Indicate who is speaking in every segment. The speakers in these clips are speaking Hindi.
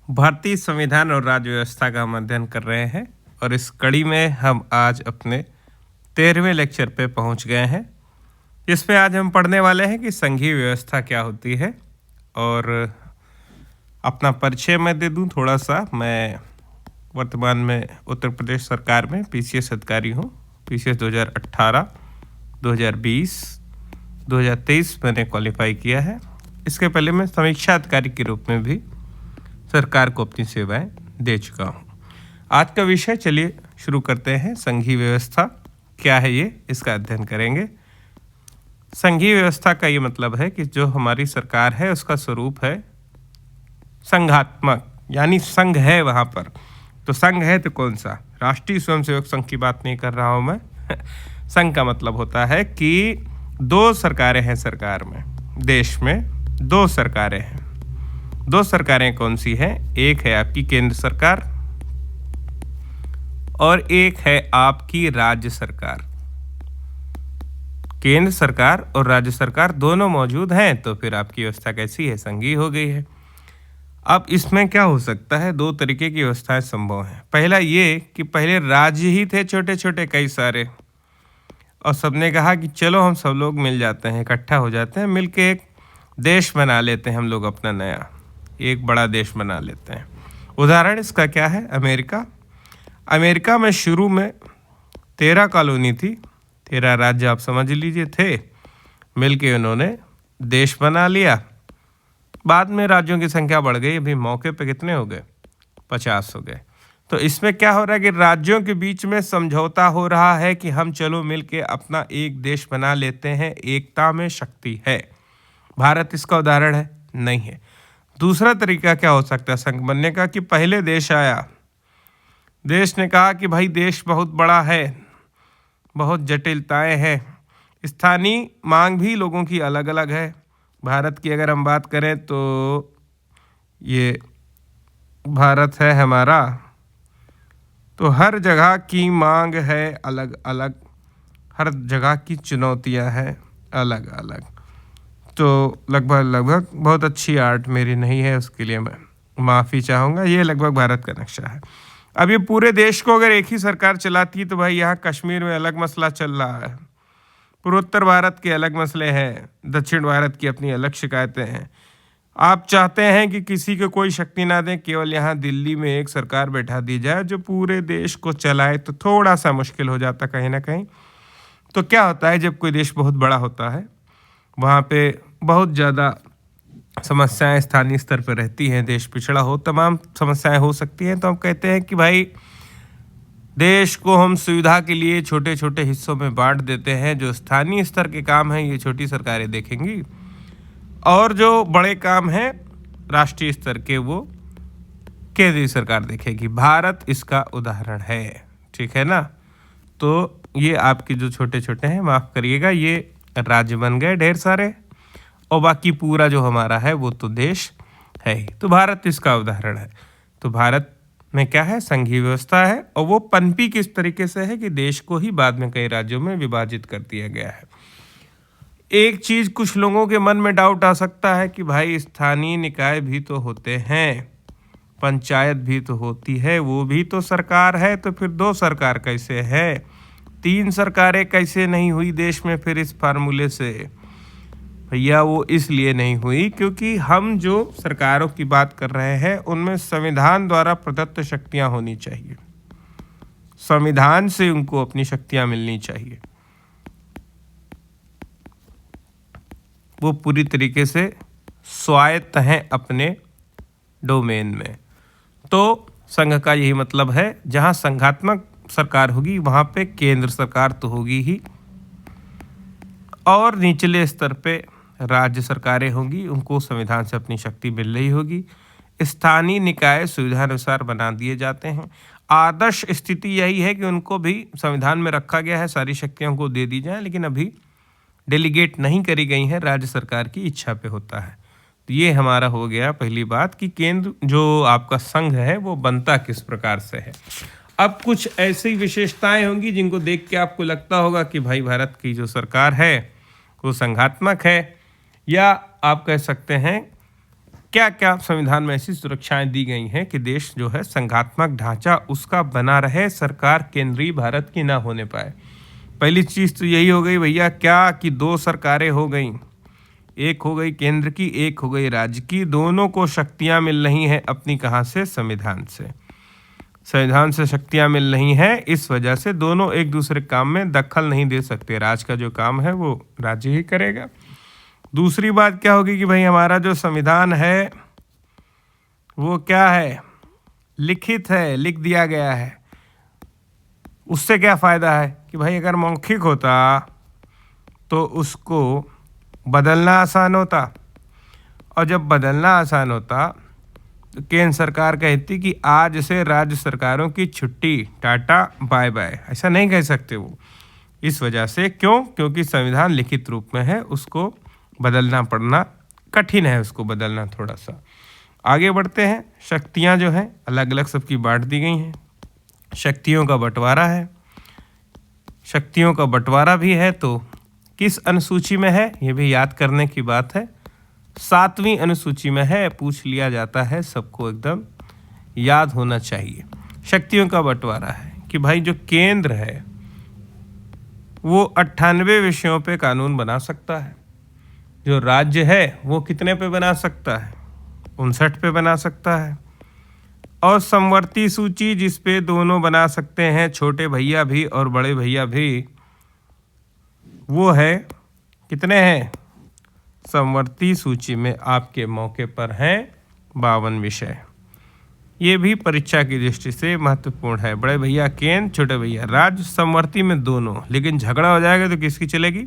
Speaker 1: भारतीय संविधान और राज्य व्यवस्था का हम अध्ययन कर रहे हैं और इस कड़ी में हम आज अपने 13वें लेक्चर पे पहुंच गए हैं, जिसमें आज हम पढ़ने वाले हैं कि संघीय व्यवस्था क्या होती है। और अपना परिचय मैं दे दूं थोड़ा सा। मैं वर्तमान में उत्तर प्रदेश सरकार में पीसीएस अधिकारी हूं। पीसीएस 2018, 2020, 2023 मैंने क्वालिफाई किया है। इसके पहले मैं समीक्षा अधिकारी के रूप में भी सरकार को अपनी सेवाएं दे चुका हूं। आज का विषय चलिए शुरू करते हैं। संघीय व्यवस्था क्या है, ये इसका अध्ययन करेंगे। संघीय व्यवस्था का ये मतलब है कि जो हमारी सरकार है उसका स्वरूप है संघात्मक, यानी संघ है वहाँ पर। तो संघ है तो कौन सा? राष्ट्रीय स्वयंसेवक संघ की बात नहीं कर रहा हूँ मैं। संघ का मतलब होता है कि दो सरकारें हैं सरकार में, देश में दो सरकारें हैं। दो सरकारें कौन सी हैं? एक है आपकी केंद्र सरकार और एक है आपकी राज्य सरकार। केंद्र सरकार और राज्य सरकार दोनों मौजूद हैं, तो फिर आपकी व्यवस्था कैसी है? संघीय हो गई है। अब इसमें क्या हो सकता है? दो तरीके की व्यवस्थाएं संभव हैं। पहला ये कि पहले राज्य ही थे छोटे छोटे कई सारे, और सबने कहा कि चलो हम सब लोग मिल जाते हैं, इकट्ठा हो जाते हैं, मिलके एक देश बना लेते हैं, हम लोग अपना नया एक बड़ा देश बना लेते हैं। उदाहरण इसका क्या है? अमेरिका। अमेरिका में शुरू में 13 कॉलोनी थी, 13 राज्य आप समझ लीजिए थे, मिलके उन्होंने देश बना लिया। बाद में राज्यों की संख्या बढ़ गई, अभी मौके पे कितने हो गए? 50 हो गए। तो इसमें क्या हो रहा है कि राज्यों के बीच में समझौता हो रहा है कि हम चलो मिलके अपना एक देश बना लेते हैं, एकता में शक्ति है। भारत इसका उदाहरण है? नहीं है। दूसरा तरीका क्या हो सकता है संघ बनने का? कि पहले देश आया, देश ने कहा कि भाई देश बहुत बड़ा है, बहुत जटिलताएं हैं, स्थानीय मांग भी लोगों की अलग अलग है। भारत की अगर हम बात करें तो ये भारत है हमारा, तो हर जगह की मांग है अलग अलग, हर जगह की चुनौतियां हैं अलग अलग। तो लगभग बहुत अच्छी आर्ट मेरी नहीं है, उसके लिए मैं माफ़ी चाहूँगा। ये लगभग भारत का नक्शा है। अब ये पूरे देश को अगर एक ही सरकार चलाती तो भाई यहाँ कश्मीर में अलग मसला चल रहा है, पूर्वोत्तर भारत के अलग मसले हैं, दक्षिण भारत की अपनी अलग शिकायतें हैं। आप चाहते हैं कि किसी को कोई शक्ति ना दें, केवल यहाँ दिल्ली में एक सरकार बैठा दी जाए जो पूरे देश को चलाए, तो थोड़ा सा मुश्किल हो जाता कहीं ना कहीं। तो क्या होता है जब कोई देश बहुत बड़ा होता है, वहाँ पे बहुत ज़्यादा समस्याएं स्थानीय स्तर पर रहती हैं, देश पिछड़ा हो, तमाम समस्याएं हो सकती हैं। तो हम कहते हैं कि भाई देश को हम सुविधा के लिए छोटे छोटे हिस्सों में बांट देते हैं, जो स्थानीय स्तर के काम हैं ये छोटी सरकारें देखेंगी, और जो बड़े काम हैं राष्ट्रीय स्तर के वो केंद्रीय सरकार देखेगी। भारत इसका उदाहरण है, ठीक है ना। तो ये आपके जो छोटे छोटे हैं, माफ़ करिएगा, ये राज्य बन गए ढेर सारे, और बाकी पूरा जो हमारा है वो तो देश है ही। तो भारत इसका उदाहरण है। तो भारत में क्या है? संघीय व्यवस्था है, और वो पनपी किस तरीके से है कि देश को ही बाद में कई राज्यों में विभाजित कर दिया गया है। एक चीज़ कुछ लोगों के मन में डाउट आ सकता है कि भाई स्थानीय निकाय भी तो होते हैं, पंचायत भी तो होती है, वो भी तो सरकार है, तो फिर दो सरकार कैसे है? 3 सरकारें कैसे नहीं हुई देश में फिर इस फार्मूले से? भैया वो इसलिए नहीं हुई क्योंकि हम जो सरकारों की बात कर रहे हैं उनमें संविधान द्वारा प्रदत्त शक्तियां होनी चाहिए, संविधान से उनको अपनी शक्तियां मिलनी चाहिए, वो पूरी तरीके से स्वायत्त हैं अपने डोमेन में। तो संघ का यही मतलब है, जहां संघात्मक सरकार होगी वहां पे केंद्र सरकार तो होगी ही, और निचले स्तर पे राज्य सरकारें होंगी, उनको संविधान से अपनी शक्ति मिल रही होगी। स्थानीय निकाय सुविधानुसार बना दिए जाते हैं। आदर्श स्थिति यही है कि उनको भी संविधान में रखा गया है, सारी शक्तियों को दे दी जाए, लेकिन अभी डेलीगेट नहीं करी गई हैं, राज्य सरकार की इच्छा पे होता है। तो ये हमारा हो गया पहली बात कि केंद्र जो आपका संघ है वो बनता किस प्रकार से है। अब कुछ ऐसी विशेषताएं होंगी जिनको देख के आपको लगता होगा कि भाई भारत की जो सरकार है वो संघात्मक है, या आप कह सकते हैं क्या क्या संविधान में ऐसी सुरक्षाएं दी गई हैं कि देश जो है संघात्मक ढांचा उसका बना रहे, सरकार केंद्रीय भारत की ना होने पाए। पहली चीज़ तो यही हो गई भैया क्या कि 2 सरकारें हो गई, एक हो गई केंद्र की, एक हो गई राज्य की। दोनों को शक्तियां मिल रही हैं अपनी, कहाँ से? संविधान से। संविधान से शक्तियां मिल रही हैं, इस वजह से दोनों एक दूसरे काम में दखल नहीं दे सकते। राज्य का जो काम है वो राज्य ही करेगा। दूसरी बात क्या होगी कि भाई हमारा जो संविधान है वो क्या है? लिखित है, लिख दिया गया है। उससे क्या फ़ायदा है कि भाई अगर मौखिक होता तो उसको बदलना आसान होता, और जब बदलना आसान होता तो केंद्र सरकार कहती कि आज से राज्य सरकारों की छुट्टी, टाटा बाय बाय। ऐसा नहीं कह सकते वो, इस वजह से। क्यों? क्योंकि संविधान लिखित रूप में है, उसको बदलना पड़ना कठिन है, उसको बदलना थोड़ा सा। आगे बढ़ते हैं। शक्तियां जो हैं अलग अलग सबकी बांट दी गई हैं। शक्तियों का बंटवारा है। शक्तियों का बंटवारा भी है तो किस अनुसूची में है ये भी याद करने की बात है। 7वीं अनुसूची में है, पूछ लिया जाता है, सबको एकदम याद होना चाहिए। शक्तियों का बंटवारा है कि भाई जो केंद्र है वो 98 विषयों पे कानून बना सकता है। जो राज्य है वो कितने पे बना सकता है? 59 पे बना सकता है। और समवर्ती सूची जिस पे दोनों बना सकते हैं, छोटे भैया भी और बड़े भैया भी, वो है कितने हैं? समवर्ती सूची में आपके मौके पर हैं 52 विषय। ये भी परीक्षा की दृष्टि से महत्वपूर्ण है। बड़े भैया केंद्र, छोटे भैया राज्य, समवर्ती में दोनों। लेकिन झगड़ा हो जाएगा तो किसकी चलेगी?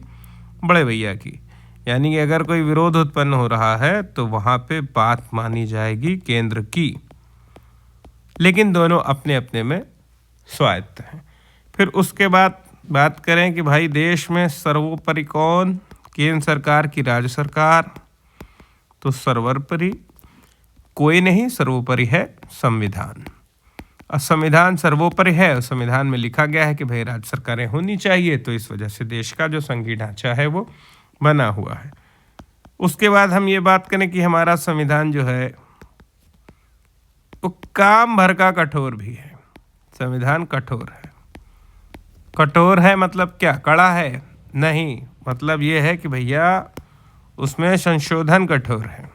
Speaker 1: बड़े भैया की। यानी कि अगर कोई विरोध उत्पन्न हो रहा है तो वहाँ पे बात मानी जाएगी केंद्र की, लेकिन दोनों अपने अपने में स्वायत्त हैं। फिर उसके बाद बात करें कि भाई देश में सर्वोपरि कौन? केंद्र सरकार की राज्य सरकार? तो सर्वोपरि कोई नहीं, सर्वोपरि है संविधान। और संविधान सर्वोपरि है और संविधान में लिखा गया है कि भाई राज्य सरकारें होनी चाहिए, तो इस वजह से देश का जो संघीय ढांचा है वो बना हुआ है। उसके बाद हम ये बात करें कि हमारा संविधान जो है वो काम भर का कठोर भी है। संविधान कठोर है। कठोर है मतलब क्या? कड़ा है? नहीं, मतलब ये है कि भैया उसमें संशोधन कठोर है।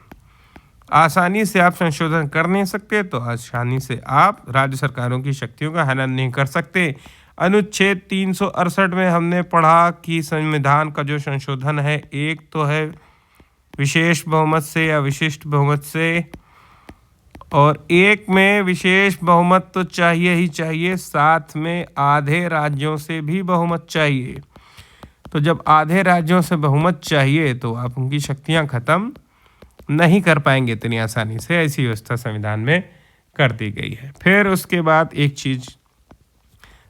Speaker 1: आसानी से आप संशोधन कर नहीं सकते, तो आसानी से आप राज्य सरकारों की शक्तियों का हनन नहीं कर सकते। अनुच्छेद 368 में हमने पढ़ा कि संविधान का जो संशोधन है, एक तो है विशेष बहुमत से या विशिष्ट बहुमत से, और एक में विशेष बहुमत तो चाहिए ही चाहिए, साथ में आधे राज्यों से भी बहुमत चाहिए। तो जब आधे राज्यों से बहुमत चाहिए तो आप उनकी शक्तियां खत्म नहीं कर पाएंगे इतनी आसानी से। ऐसी व्यवस्था संविधान में कर दी गई है। फिर उसके बाद एक चीज़,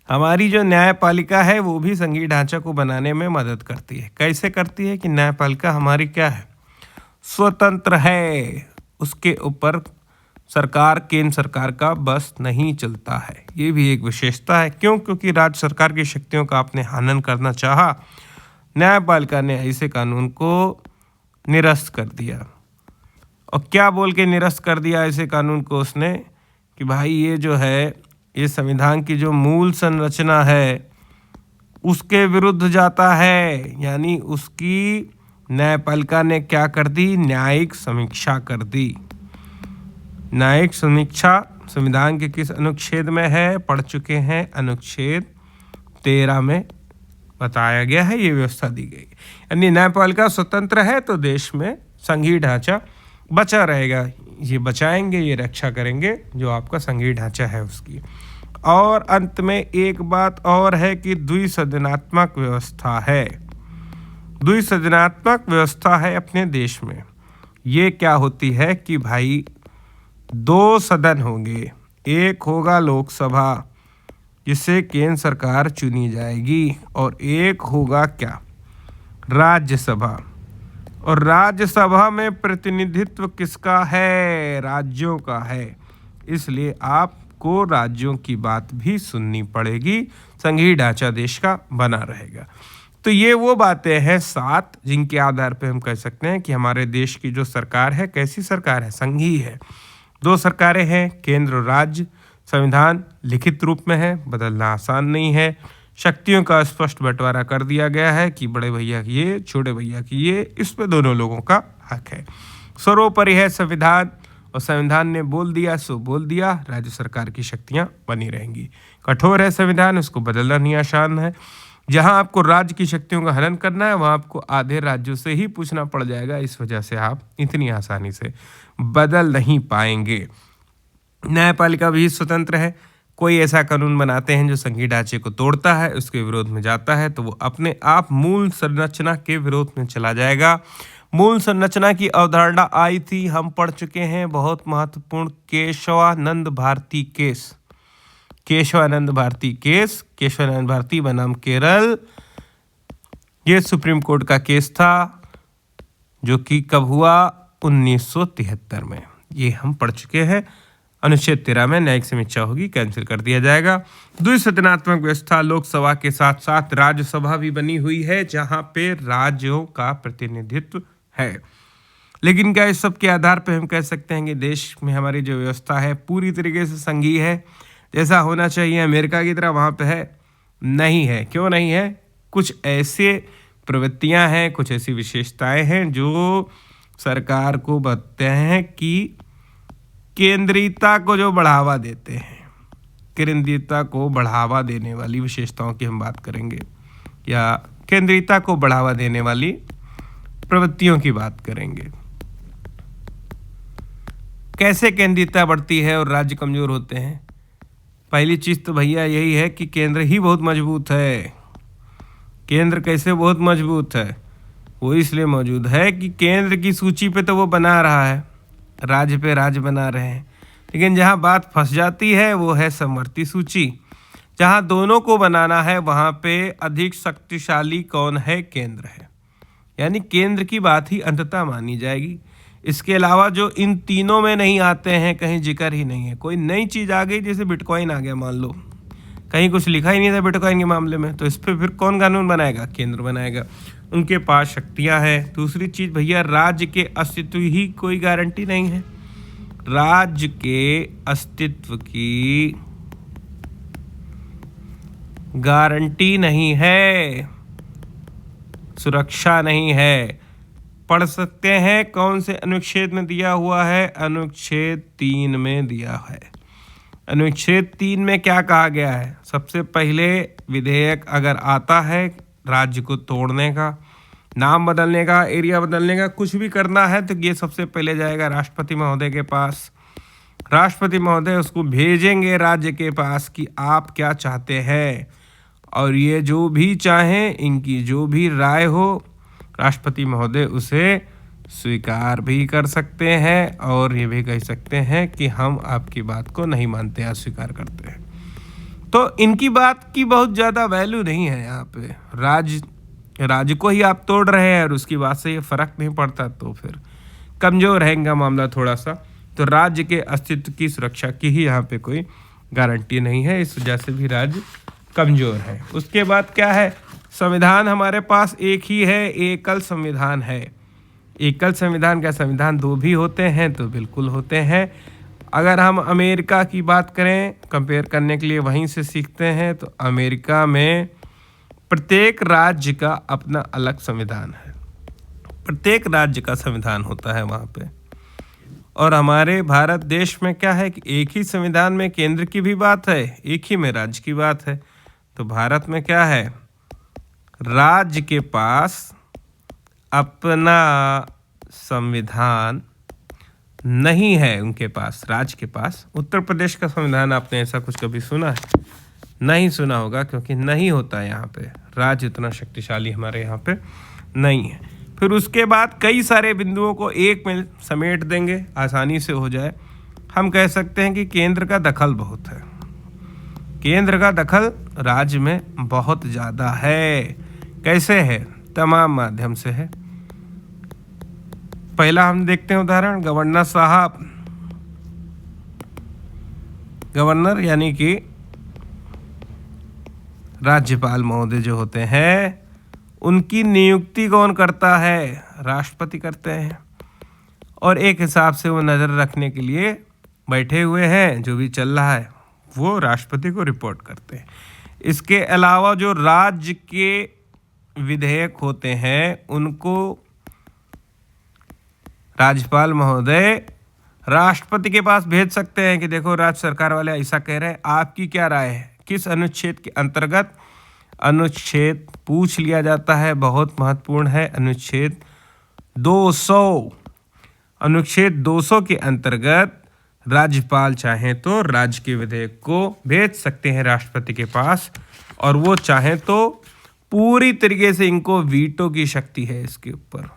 Speaker 1: हमारी जो न्यायपालिका है वो भी संघीय ढांचा को बनाने में मदद करती है। कैसे करती है कि न्यायपालिका हमारी क्या है? स्वतंत्र है। उसके ऊपर सरकार, केंद्र सरकार का बस नहीं चलता है। ये भी एक विशेषता है। क्यों? क्योंकि राज्य सरकार की शक्तियों का आपने हनन करना चाहा, न्यायपालिका ने ऐसे कानून को निरस्त कर दिया। और क्या बोल के निरस्त कर दिया ऐसे कानून को उसने? कि भाई ये जो है, ये संविधान की जो मूल संरचना है उसके विरुद्ध जाता है। यानी उसकी न्यायपालिका ने क्या कर दी? न्यायिक समीक्षा कर दी। न्यायिक समीक्षा संविधान के किस अनुच्छेद में है? पढ़ चुके हैं, अनुच्छेद 13 में बताया गया है, ये व्यवस्था दी गई। यानी न्यायपालिका स्वतंत्र है तो देश में संघीय ढांचा बचा रहेगा। ये बचाएंगे, ये रक्षा करेंगे जो आपका संघीय ढांचा है उसकी। और अंत में एक बात और है कि द्विसदनात्मक व्यवस्था है। द्विसदनात्मक व्यवस्था है अपने देश में। ये क्या होती है कि भाई 2 सदन होंगे। एक होगा लोकसभा जिससे केंद्र सरकार चुनी जाएगी, और एक होगा क्या? राज्यसभा। और राज्यसभा में प्रतिनिधित्व किसका है? राज्यों का है। इसलिए आपको राज्यों की बात भी सुननी पड़ेगी। संघीय ढांचा देश का बना रहेगा। तो ये वो बातें हैं 7 जिनके आधार पे हम कह सकते हैं कि हमारे देश की जो सरकार है कैसी सरकार है, संघीय है। 2 सरकारें हैं, केंद्र और राज्य। संविधान लिखित रूप में है, बदलना आसान नहीं है। शक्तियों का स्पष्ट बंटवारा कर दिया गया है कि बड़े भैया की ये, छोटे भैया की ये, इस पे दोनों लोगों का हक है। सर्वोपरि है संविधान, और संविधान ने बोल दिया सो बोल दिया, राज्य सरकार की शक्तियां बनी रहेंगी। कठोर है संविधान, उसको बदलना नहीं आसान है। जहां आपको राज्य की शक्तियों का हनन करना है वहां आपको आधे राज्यों से ही पूछना पड़ जाएगा, इस वजह से आप इतनी आसानी से बदल नहीं पाएंगे। न्यायपालिका भी स्वतंत्र है। कोई ऐसा कानून बनाते हैं जो संघीय ढांचे को तोड़ता है, उसके विरोध में जाता है, तो वो अपने आप मूल संरचना के विरोध में चला जाएगा। मूल संरचना की अवधारणा आई थी, हम पढ़ चुके हैं, बहुत महत्वपूर्ण, केशवानंद भारती केस। केशवानंद भारती केस, केशवानंद भारती बनाम केरल, ये सुप्रीम कोर्ट का केस था जो कि कब हुआ, 1973 में। ये हम पढ़ चुके हैं। अनुच्छेद 13 में न्यायिक समीक्षा होगी, कैंसिल कर दिया जाएगा। द्विसदनात्मक व्यवस्था, लोकसभा के साथ साथ राज्यसभा भी बनी हुई है जहां पे राज्यों का प्रतिनिधित्व है। लेकिन क्या इस सब के आधार पे हम कह सकते हैं कि देश में हमारी जो व्यवस्था है पूरी तरीके से संघीय है, जैसा होना चाहिए अमेरिका की तरह वहाँ पे है? नहीं है। क्यों नहीं है? कुछ ऐसे प्रवृत्तियां हैं, कुछ ऐसी विशेषताएं हैं जो सरकार को बताते हैं कि केंद्रीयता को जो बढ़ावा देते हैं, केंद्रीयता को बढ़ावा देने वाली विशेषताओं की हम बात करेंगे, या केंद्रीयता को बढ़ावा देने वाली प्रवृत्तियों की बात करेंगे। कैसे केंद्रीयता बढ़ती है और राज्य कमजोर होते हैं? पहली चीज तो भैया यही है कि केंद्र ही बहुत मजबूत है। केंद्र कैसे बहुत मजबूत है? वो इसलिए मौजूद है कि केंद्र की सूची पे तो वो बना रहा है, राज्य पे राज्य बना रहे हैं, लेकिन जहाँ बात फंस जाती है वो है समवर्ती सूची। जहाँ दोनों को बनाना है वहाँ पे अधिक शक्तिशाली कौन है? केंद्र है। यानी केंद्र की बात ही अंततः मानी जाएगी। इसके अलावा जो इन तीनों में नहीं आते हैं, कहीं जिक्र ही नहीं है। कोई नई चीज़ आ गई, जैसे बिटकॉइन आ गया मान लो, कहीं कुछ लिखा ही नहीं था बिटकॉइन के मामले में, तो इस पर फिर कौन कानून बनाएगा? केंद्र बनाएगा। उनके पास शक्तियां हैं। दूसरी चीज़ भैया, राज्य के अस्तित्व ही कोई गारंटी नहीं है। राज्य के अस्तित्व की गारंटी नहीं है, सुरक्षा नहीं है। पढ़ सकते हैं कौन से अनुच्छेद में दिया हुआ है? अनुच्छेद 3 में दिया है। अनुच्छेद 3 में क्या कहा गया है? सबसे पहले विधेयक अगर आता है राज्य को तोड़ने का, नाम बदलने का, एरिया बदलने का, कुछ भी करना है, तो ये सबसे पहले जाएगा राष्ट्रपति महोदय के पास। राष्ट्रपति महोदय उसको भेजेंगे राज्य के पास कि आप क्या चाहते हैं, और ये जो भी चाहें, इनकी जो भी राय हो, राष्ट्रपति महोदय उसे स्वीकार भी कर सकते हैं और ये भी कह सकते हैं कि हम आपकी बात को नहीं मानते, अस्वीकार करते हैं। तो इनकी बात की बहुत ज़्यादा वैल्यू नहीं है यहाँ पे। राज्य को ही आप तोड़ रहे हैं और उसकी बात से ये फर्क नहीं पड़ता, तो फिर कमज़ोर रहेगा मामला थोड़ा सा। तो राज्य के अस्तित्व की सुरक्षा की ही यहाँ पे कोई गारंटी नहीं है, इस वजह से भी राज्य कमज़ोर है। उसके बाद क्या है? संविधान हमारे पास एक ही है, एकल संविधान है। एकल संविधान क्या, संविधान 2 भी होते हैं? तो बिल्कुल होते हैं। अगर हम अमेरिका की बात करें, कंपेयर करने के लिए वहीं से सीखते हैं, तो अमेरिका में प्रत्येक राज्य का अपना अलग संविधान है। प्रत्येक राज्य का संविधान होता है वहाँ पे। और हमारे भारत देश में क्या है कि एक ही संविधान में केंद्र की भी बात है, एक ही में राज्य की बात है। तो भारत में क्या है, राज्य के पास अपना संविधान नहीं है, उनके पास, राज्य के पास। उत्तर प्रदेश का संविधान आपने ऐसा कुछ कभी सुना है? नहीं सुना होगा, क्योंकि नहीं होता है यहाँ पे। राज्य उतना शक्तिशाली हमारे यहाँ पे नहीं है। फिर उसके बाद कई सारे बिंदुओं को एक में समेट देंगे, आसानी से हो जाए। हम कह सकते हैं कि केंद्र का दखल बहुत है। केंद्र का दखल राज्य में बहुत ज़्यादा है। कैसे है? तमाम माध्यम से है। पहला हम देखते हैं उदाहरण, गवर्नर साहब। गवर्नर यानी कि राज्यपाल महोदय जो होते हैं, उनकी नियुक्ति कौन करता है? राष्ट्रपति करते हैं। और एक हिसाब से वो नज़र रखने के लिए बैठे हुए हैं, जो भी चल रहा है वो राष्ट्रपति को रिपोर्ट करते हैं। इसके अलावा जो राज्य के विधेयक होते हैं उनको राज्यपाल महोदय राष्ट्रपति के पास भेज सकते हैं कि देखो राज्य सरकार वाले ऐसा कह रहे हैं, आपकी क्या राय है? किस अनुच्छेद के अंतर्गत? अनुच्छेद पूछ लिया जाता है, बहुत महत्वपूर्ण है, अनुच्छेद 200। अनुच्छेद 200 के अंतर्गत राज्यपाल चाहें तो राज्य के विधेयक को भेज सकते हैं राष्ट्रपति के पास, और वो चाहें तो पूरी तरीके से, इनको वीटो की शक्ति है इसके ऊपर,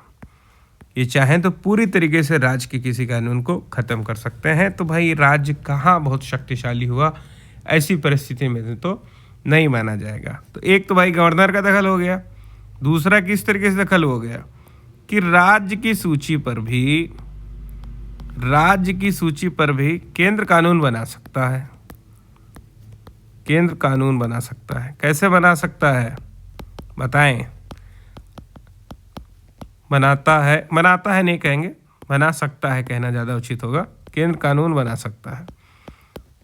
Speaker 1: ये चाहें तो पूरी तरीके से राज्य के किसी कानून को ख़त्म कर सकते हैं। तो भाई राज्य कहाँ बहुत शक्तिशाली हुआ, ऐसी परिस्थिति में तो नहीं माना जाएगा। तो एक तो भाई गवर्नर का दखल हो गया, दूसरा किस तरीके से दखल हो गया कि राज्य की सूची पर भी केंद्र कानून बना सकता है। केंद्र कानून बना सकता है। कैसे बना सकता है बताएं? बनाता है नहीं कहेंगे, बना सकता है कहना ज़्यादा उचित होगा। केंद्र कानून बना सकता है।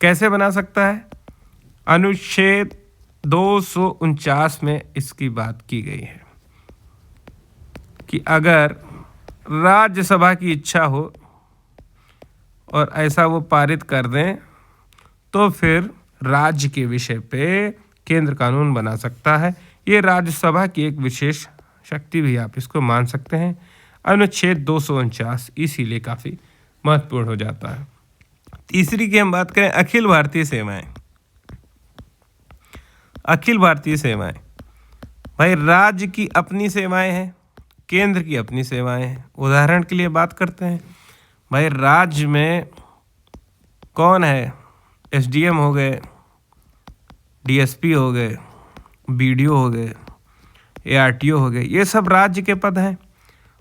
Speaker 1: कैसे बना सकता है? अनुच्छेद 249 में इसकी बात की गई है कि अगर राज्यसभा की इच्छा हो और ऐसा वो पारित कर दें तो फिर राज्य के विषय पे केंद्र कानून बना सकता है। ये राज्यसभा की एक विशेष शक्ति भी आप इसको मान सकते हैं। अनुच्छेद 249 इसीलिए काफ़ी महत्वपूर्ण हो जाता है। तीसरी की हम बात करें, अखिल भारतीय सेवाएं। अखिल भारतीय सेवाएं भाई राज्य की अपनी सेवाएं हैं, केंद्र की अपनी सेवाएं हैं। उदाहरण के लिए बात करते हैं भाई, राज्य में कौन है? एसडीएम हो गए, डीएसपी हो गए, बीडीओ हो गए, एआरटीओ हो गए, ये सब राज्य के पद हैं।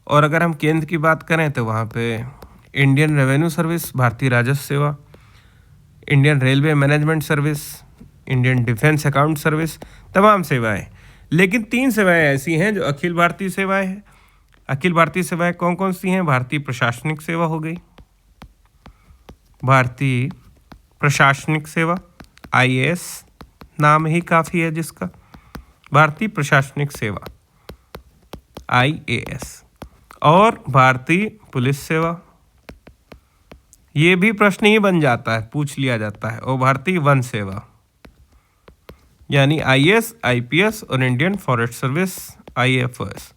Speaker 1: और अगर हम केंद्र की बात करें तो वहाँ पे इंडियन रेवेन्यू सर्विस, भारतीय राजस्व सेवा, Indian railway management service, Indian defence account service, तमाम सेवाएं। लेकिन 3 सेवाएं ऐसी हैं जो अखिल भारतीय सेवाएं हैं। अखिल भारतीय सेवाएं कौन कौन सी हैं? भारतीय प्रशासनिक सेवा हो गई, भारतीय प्रशासनिक सेवा, आईएएस नाम ही काफ़ी है जिसका, भारतीय प्रशासनिक सेवा आईएएस, और भारतीय पुलिस सेवा। ये भी प्रश्न ही बन जाता है, पूछ लिया जाता है। और भारतीय वन सेवा यानी आईएएस, आईपीएस और इंडियन फॉरेस्ट सर्विस आईएफएस।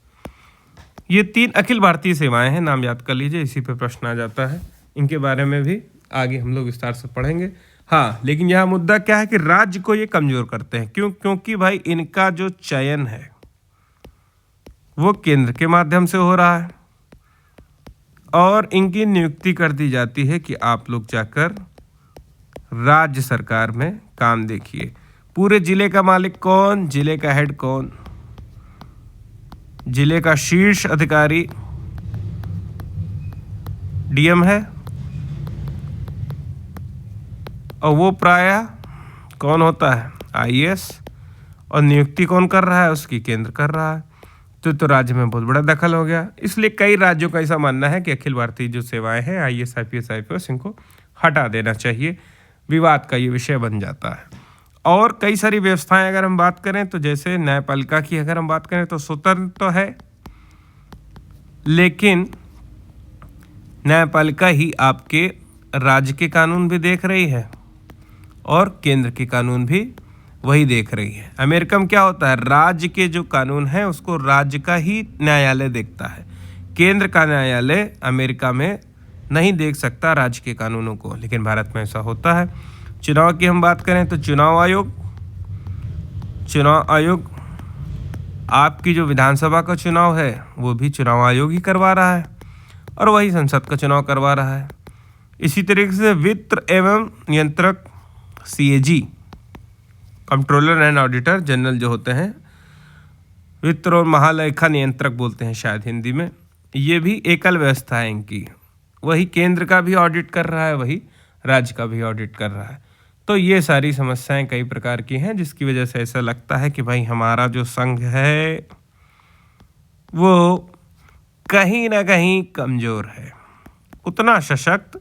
Speaker 1: ये 3 अखिल भारतीय सेवाएं हैं, नाम याद कर लीजिए, इसी पे प्रश्न आ जाता है। इनके बारे में भी आगे हम लोग विस्तार से पढ़ेंगे। हाँ, लेकिन यहाँ मुद्दा क्या है कि राज्य को ये कमज़ोर करते हैं। क्यों? क्योंकि भाई इनका जो चयन है वो केंद्र के माध्यम से हो रहा है और इनकी नियुक्ति कर दी जाती है कि आप लोग जाकर राज्य सरकार में काम देखिए। पूरे जिले का मालिक कौन? जिले का हेड कौन? जिले का शीर्ष अधिकारी डीएम है, और वो प्रायः कौन होता है? आईएएस। और नियुक्ति कौन कर रहा है? उसकी केंद्र कर रहा है। तो राज्य में बहुत बड़ा दखल हो गया। इसलिए कई राज्यों का ऐसा मानना है कि अखिल भारतीय जो सेवाएं हैं, आईएएस, आईपीएस, आईपीएस, इनको हटा देना चाहिए। विवाद का ये विषय बन जाता है। और कई सारी व्यवस्थाएं अगर हम बात करें तो जैसे न्यायपालिका की अगर हम बात करें तो स्वतंत्र तो है, लेकिन न्यायपालिका ही आपके राज्य के कानून भी देख रही है और केंद्र के कानून भी वही देख रही है। अमेरिका में क्या होता है? राज्य के जो कानून है उसको राज्य का ही न्यायालय देखता है। केंद्र का न्यायालय अमेरिका में नहीं देख सकता राज्य के कानूनों को, लेकिन भारत में ऐसा होता है। चुनाव की हम बात करें तो चुनाव आयोग आपकी जो विधानसभा का चुनाव है वो भी चुनाव आयोग ही करवा रहा है और वही संसद का चुनाव करवा रहा है। इसी तरीके से वित्त एवं नियंत्रक CAG, controller and auditor general जो होते हैं, वित्त और महालेखा नियंत्रक बोलते हैं शायद हिंदी में, ये भी एकल व्यवस्था है इनकी। वही केंद्र का भी ऑडिट कर रहा है, वही राज्य का भी ऑडिट कर रहा है। तो ये सारी समस्याएं कई प्रकार की हैं जिसकी वजह से ऐसा लगता है कि भाई हमारा जो संघ है वो कहीं ना कहीं कमज़ोर है, उतना सशक्त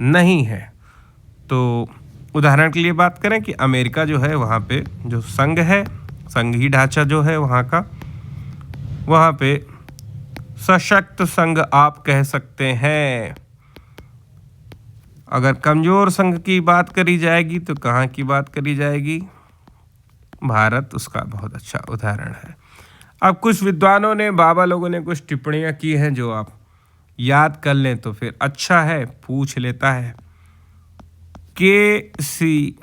Speaker 1: नहीं है। तो उदाहरण के लिए बात करें कि अमेरिका जो है वहाँ पे जो संघ है, संघीय ढांचा जो है वहाँ का, वहाँ पे सशक्त संघ आप कह सकते हैं। अगर कमज़ोर संघ की बात करी जाएगी तो कहाँ की बात करी जाएगी? भारत उसका बहुत अच्छा उदाहरण है। अब कुछ विद्वानों ने, बाबा लोगों ने कुछ टिप्पणियां की हैं जो आप याद कर लें तो फिर अच्छा है, पूछ लेता है। के.सी.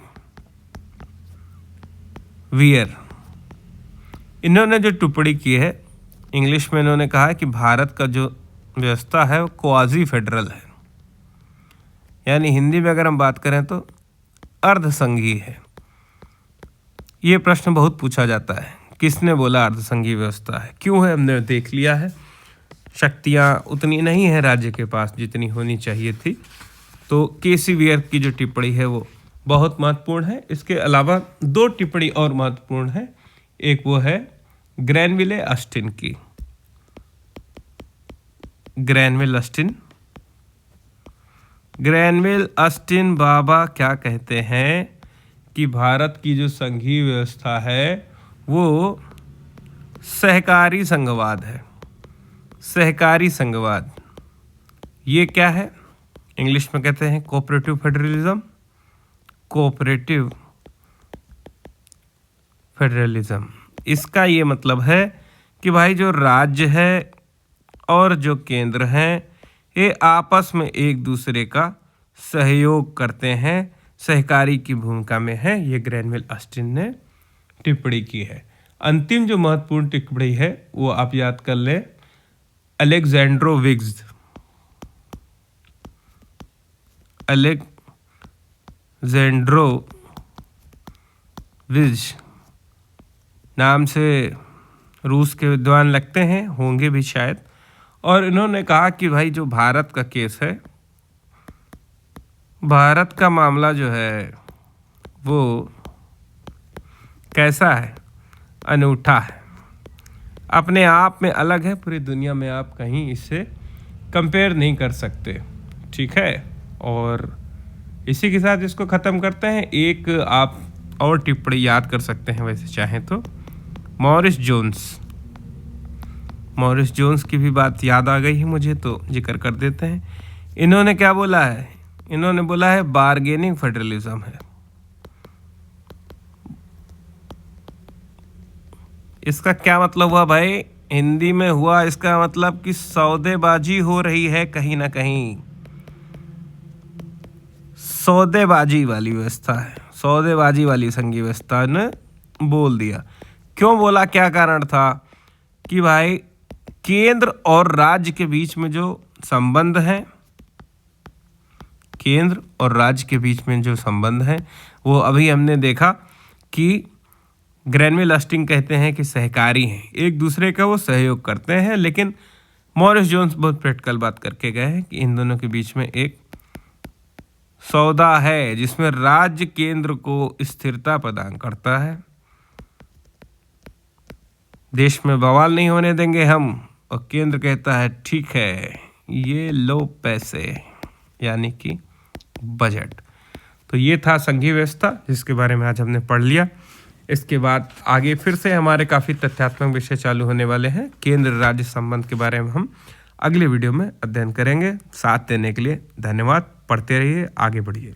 Speaker 1: वियर, इन्होंने जो टिप्पणी की है, इंग्लिश में इन्होंने कहा है कि भारत का जो व्यवस्था है वो क्वाजी फेडरल है, यानी हिंदी में अगर हम बात करें तो अर्धसंघीय है। ये प्रश्न बहुत पूछा जाता है, किसने बोला अर्धसंघीय व्यवस्था है? क्यों है? हमने देख लिया है, शक्तियाँ उतनी नहीं है राज्य के पास जितनी होनी चाहिए थी। तो के.सी. वियर की जो टिप्पणी है वो बहुत महत्वपूर्ण है। इसके अलावा दो टिप्पणी और महत्वपूर्ण है। एक वो है ग्रैनविले ऑस्टिन की। ग्रैनविल ऑस्टिन बाबा क्या कहते हैं कि भारत की जो संघीय व्यवस्था है वो सहकारी संघवाद है। सहकारी संघवाद ये क्या है? इंग्लिश में कहते हैं कोऑपरेटिव फेडरलिज्म। कोऑपरेटिव फेडरलिज्म, इसका ये मतलब है कि भाई जो राज्य है और जो केंद्र हैं ये आपस में एक दूसरे का सहयोग करते हैं, सहकारी की भूमिका में है। ये ग्रैनविल ऑस्टिन ने टिप्पणी की है। अंतिम जो महत्वपूर्ण टिप्पणी है वो आप याद कर लें, अलेक्जेंड्रोविक्स नाम से रूस के विद्वान लगते हैं, होंगे भी शायद। और इन्होंने कहा कि भाई जो भारत का केस है, भारत का मामला जो है वो कैसा है? अनूठा है, अपने आप में अलग है, पूरी दुनिया में आप कहीं इससे कंपेयर नहीं कर सकते। ठीक है, और इसी के साथ इसको ख़त्म करते हैं। एक आप और टिप्पणी याद कर सकते हैं वैसे चाहें तो, मॉरिस जोन्स की भी बात याद आ गई है मुझे, तो जिक्र कर देते हैं। इन्होंने क्या बोला है? इन्होंने बोला है बार्गेनिंग फेडरलिज्म है। इसका क्या मतलब हुआ भाई? हिंदी में हुआ इसका मतलब कि सौदेबाजी हो रही है कहीं ना कहीं। सौदेबाजी वाली व्यवस्था है, सौदेबाजी वाली संघीय व्यवस्था ने बोल दिया। क्यों बोला? क्या कारण था? कि भाई केंद्र और राज्य के बीच में जो संबंध है, केंद्र और राज्य के बीच में जो संबंध है वो अभी हमने देखा कि ग्रैनविल ऑस्टिन कहते हैं कि सहकारी हैं, एक दूसरे का वो सहयोग करते हैं। लेकिन मॉरिस जोन्स बहुत प्रैक्टिकल बात करके गए हैं कि इन दोनों के बीच में एक सौदा है जिसमें राज्य केंद्र को स्थिरता प्रदान करता है। देश में बवाल नहीं होने देंगे हम, और केंद्र कहता है ठीक है ये लो पैसे, यानी कि बजट। तो ये था संघीय व्यवस्था जिसके बारे में आज हमने पढ़ लिया। इसके बाद आगे फिर से हमारे काफ़ी तथ्यात्मक विषय चालू होने वाले हैं। केंद्र राज्य संबंध के बारे में हम अगले वीडियो में अध्ययन करेंगे। साथ देने के लिए धन्यवाद। पढ़ते रहिए, आगे बढ़िए।